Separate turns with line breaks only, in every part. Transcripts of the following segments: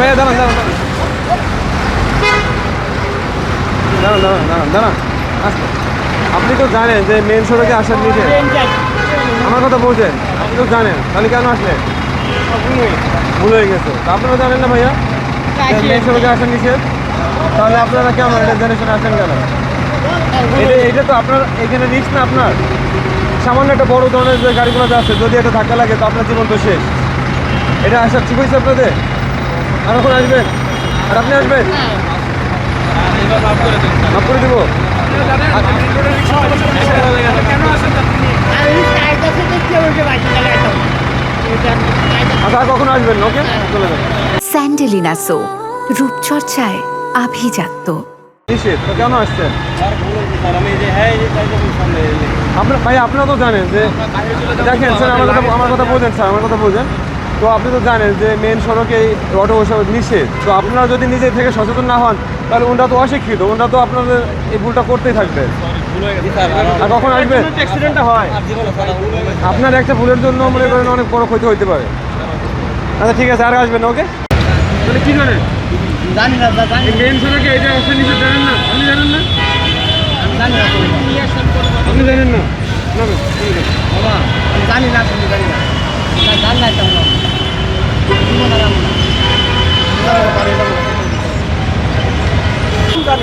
ভাইয়া দাঁড়ান দাঁড়ান দাঁড়ান দাঁড়ান দাঁড়ান দাঁড়ান আচ্ছা, আপনি তো জানেন যে মেন সড়কে আসার নিচে, আমার কথা বলছেন, আপনি তো জানেন, তাহলে কেন আসলেন? ভুল হয়ে গেছে। তো আপনারা জানেন না ভাইয়া মেন সড়কে আসার নিচে, তাহলে আপনারা কেমন এটা জেনারেশনে আসেন কেন? এটা তো আপনার এখানে রিস্ক না আপনার, সামান্য একটা বড় ধরনের যে গাড়িগুলো যাচ্ছে, যদি একটা ধাক্কা লাগে তো আপনার জীবন তো শেষ। এটা আসার ঠিক হয়েছে আপনাদের? আর এখন আসবেন? আর আপনি আসবেন? মাফ করে দেবো। আচ্ছা, আর কখন আসবেন? ওকে, চলে যাবেন।
স্যান্ডেলিনা সো, রূপচর্চায় আভিজাত্য।
নিষেধ তো কেন আসছেন আপনার? ভাই আপনারা তো জানেন যে, দেখেন স্যার আমার কথা বলছেন, স্যার আমার কথা বলছেন, তো আপনি তো জানেন যে মেন সড়কে অটো বসা নিষেধ। তো আপনারা যদি নিজে থেকে সচেতন না হন তাহলে ওনারা তো অশিক্ষিত, ওনারা তো আপনাদের এই ভুলটা করতেই থাকবে। আর কখন আসবেন? অ্যাক্সিডেন্টটা হয় আপনার একটা ভুলের জন্য, মনে করেন অনেক বড় ক্ষতি হইতে পারে। আচ্ছা ঠিক আছে, আর আসবেন না। ওকে, তাহলে কি জানেন?
জানি না
মেন সড়কে এটা আসলে নিষেধ, জানেন না? আপনি জানেন না? আপনি জানেন না?
বাবা আমি জানি না, শুনি জানি না, জানি না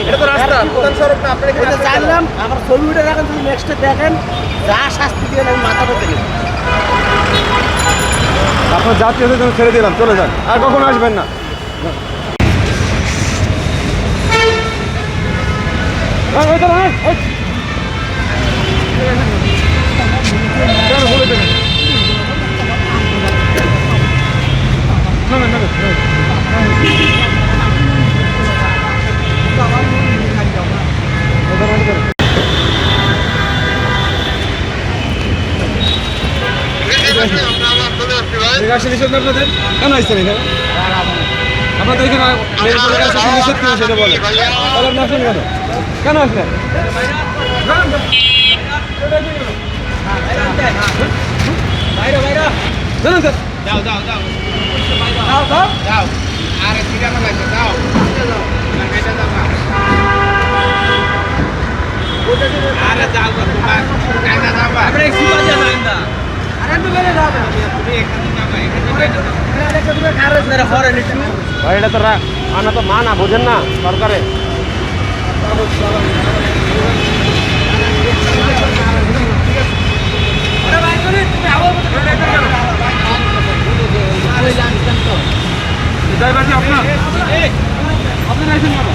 এটা জানলাম। আমার ছবিটা দেখেন, তুমি নেক্সটে দেখেন, যা শাস্তি দিয়ে আমি মাথা পেতে গেলাম।
আপনার যাত্রীদের জন্য ছেড়ে দিলাম, চলে যান, আর কখনো আসবেন না। আপনাদের কেন আসছেন এখানে? আপনাদের এখানে নিষেধ কিনা সেটা বলে, তাহলে আপনি আসেন কেন? কেন আসলেন? জানেন স্যার, ভাই এটা তো মানা তো মানা, বোঝেন না সরকারে। আপনার